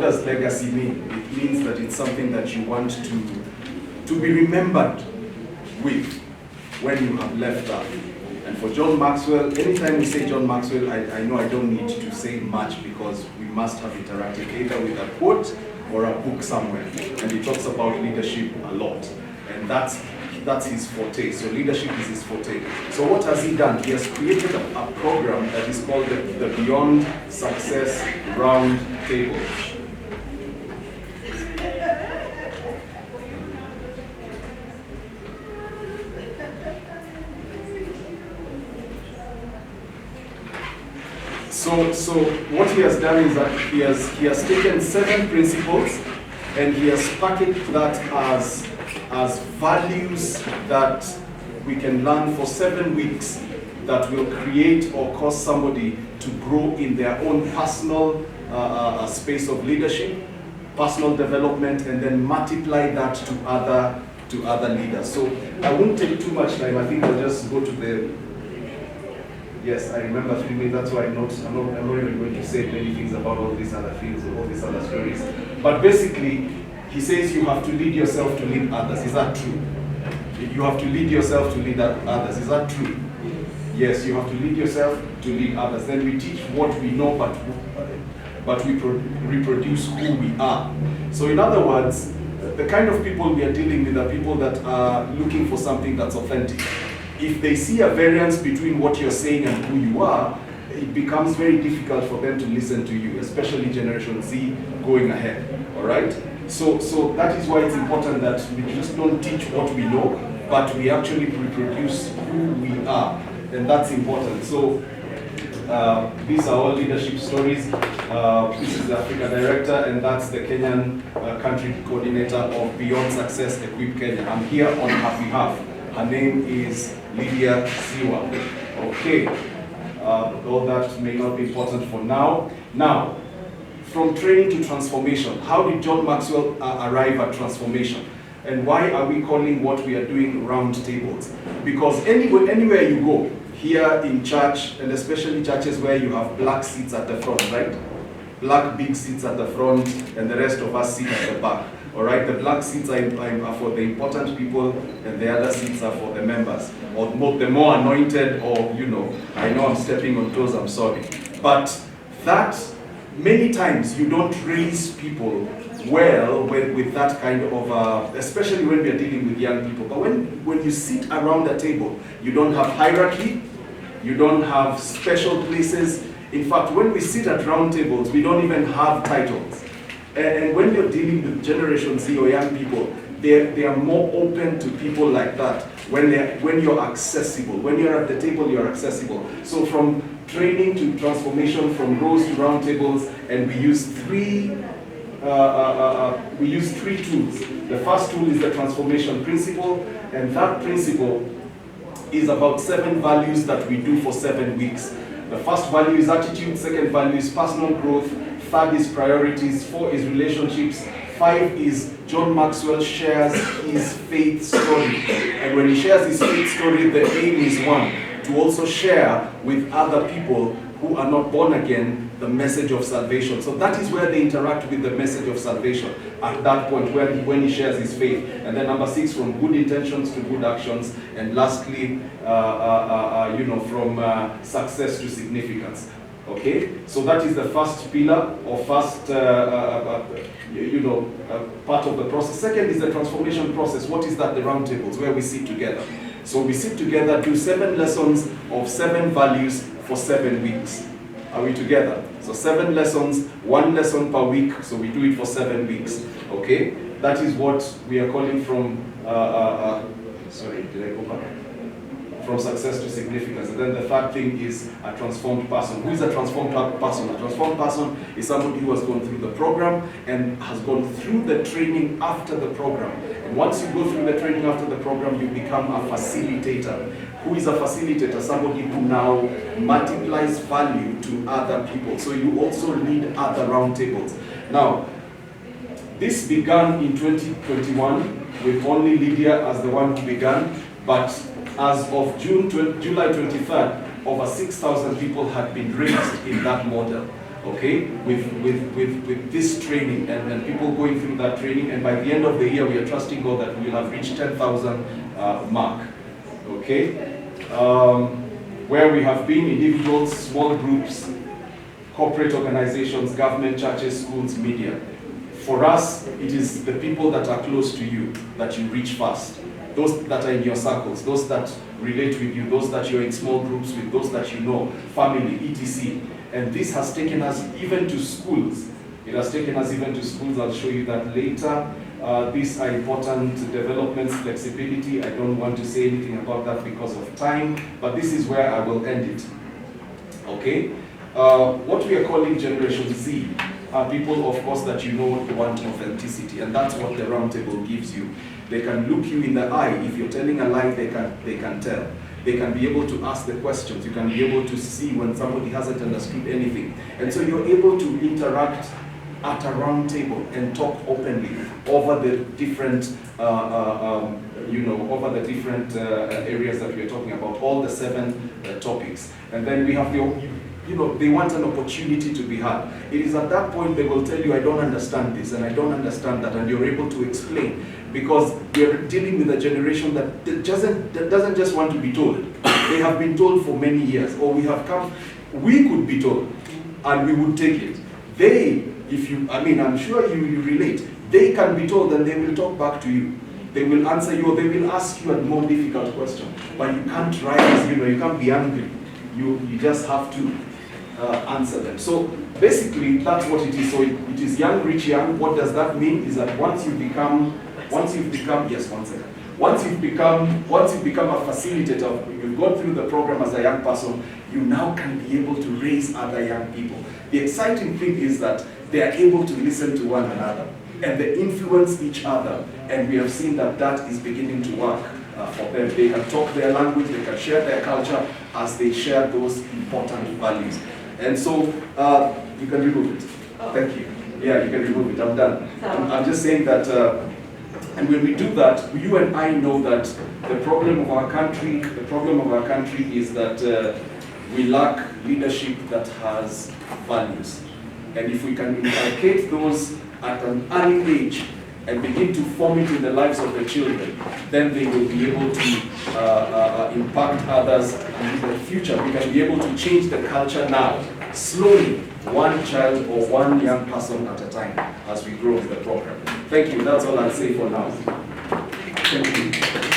What does legacy mean? It means that it's something that you want to be remembered with when you have left Earth. And for John Maxwel, anytime we say John Maxwel, I know I don't need to say much because we must have interacted either with a quote or a book somewhere. And he talks about leadership a lot. And that's his forte. So leadership is his forte. So what has he done? He has created a program that is called the Beyond Success Round Table. So what he has done is that he has taken 7 principles and he has packaged that as values that we can learn for 7 weeks that will create or cause somebody to grow in their own personal space of leadership, personal development, and then multiply that to other leaders. So I won't take too much time. I think I'll just go to the. Yes, I remember 3 minutes. That's why I'm not even going to say many things about all these other things or all these other stories. But basically, he says you have to lead yourself to lead others. Is that true? You have to lead yourself to lead others. Is that true? Yes, you have to lead yourself to lead others. Then we teach what we know, but we reproduce who we are. So in other words, the kind of people we are dealing with are people that are looking for something that's authentic. If they see a variance between what you're saying and who you are, it becomes very difficult for them to listen to you, especially Generation Z going ahead, all right? So that is why it's important that we just don't teach what we know, but we actually reproduce who we are, and that's important. So these are all leadership stories. This is the Africa Director, and that's the Kenyan Country Coordinator of Beyond Success Equip Kenya. I'm here on her behalf. Her name is Lydia Siwa. Okay, all that may not be important for now. Now, from training to transformation, how did John Maxwel arrive at transformation? And why are we calling what we are doing round tables? Because anywhere you go, here in church, and especially churches where you have black seats at the front, right? Black big seats at the front, and the rest of us sit at the back. All right, the black seats are for the important people, and the other seats are for the members, or the more anointed, or, you know, I know I'm stepping on toes, I'm sorry. But that, many times, you don't raise people well with that kind of, especially when we are dealing with young people. But when you sit around the table, you don't have hierarchy, you don't have special places. In fact, when we sit at round tables, we don't even have titles. And when you're dealing with Generation Z or young people, they are more open to people like that when you're accessible. When you're at the table, you're accessible. So from training to transformation, from rows to round tables, and we use three tools. The first tool is the transformation principle, and that principle is about 7 values that we do for 7 weeks. The first value is attitude, second value is personal growth, third is priorities, 4 is relationships, 5 is John Maxwel shares his faith story. And when he shares his faith story, the aim is 1, to also share with other people who are not born again the message of salvation. So that is where they interact with the message of salvation at that point when he shares his faith. And then number 6, from good intentions to good actions. And lastly, from success to significance. Okay, so that is the first pillar or first, part of the process. Second is the transformation process. What is that? The round tables, where we sit together. So we sit together, do 7 lessons of 7 values for 7 weeks. Are we together? So 7 lessons, 1 lesson per week. So we do it for 7 weeks. Okay, that is what we are calling from. Sorry, did I go back? From success to significance. And then the third thing is a transformed person. Who is a transformed person? A transformed person is somebody who has gone through the program and has gone through the training after the program. And once you go through the training after the program, you become a facilitator. Who is a facilitator? Somebody who now multiplies value to other people. So you also lead other roundtables. Now, this began in 2021 with only Lydia as the one who began, but as of July 23rd, over 6,000 people had been raised in that model. okay, with this training and people going through that training, and by the end of the year we are trusting God that we will have reached 10,000 mark, okay, where we have been individuals, small groups, corporate organizations, government, churches, schools, media. For us, it is the people that are close to you that you reach first. Those that are in your circles, those that relate with you, those that you're in small groups with, those that you know, family, etc. And this has taken us even to schools. It has taken us even to schools. I'll show you that later. These are important developments, flexibility. I don't want to say anything about that because of time, but this is where I will end it. Okay? What we are calling Generation Z are people, of course, that you know want authenticity, and that's what the roundtable gives you. They can look you in the eye. If you're telling a lie, they can tell. They can be able to ask the questions. You can be able to see when somebody hasn't understood anything. And so you're able to interact at a round table and talk openly over the different, over the different areas that we're talking about, all the 7 topics. And then we have they want an opportunity to be heard. It is at that point they will tell you, I don't understand this and I don't understand that, and you're able to explain, because we're dealing with a generation that doesn't just want to be told. They have been told for many years, or we could be told and we would take it. I'm sure you relate. They can be told and they will talk back to you. They will answer you, or they will ask you a more difficult question. But you can't rise, you can't be angry. You just have to answer them. So basically, that's what it is. So it is young, rich, young. What does that mean? Is that once you've become a facilitator, you've gone through the program as a young person, you now can be able to raise other young people. The exciting thing is that they are able to listen to one another and they influence each other. And we have seen that is beginning to work for them. They can talk their language, they can share their culture as they share those important values. And so you can remove it. Thank you. Yeah, you can remove it. I'm done. I'm just saying that, and when we do that, you and I know that the problem of our country is that we lack leadership that has values. And if we can inculcate those at an early age and begin to form it in the lives of the children, then they will be able to impact others in the future. We can be able to change the culture now, slowly, one child or one young person at a time as we grow in the program. Thank you. That's all I'll say for now. Thank you.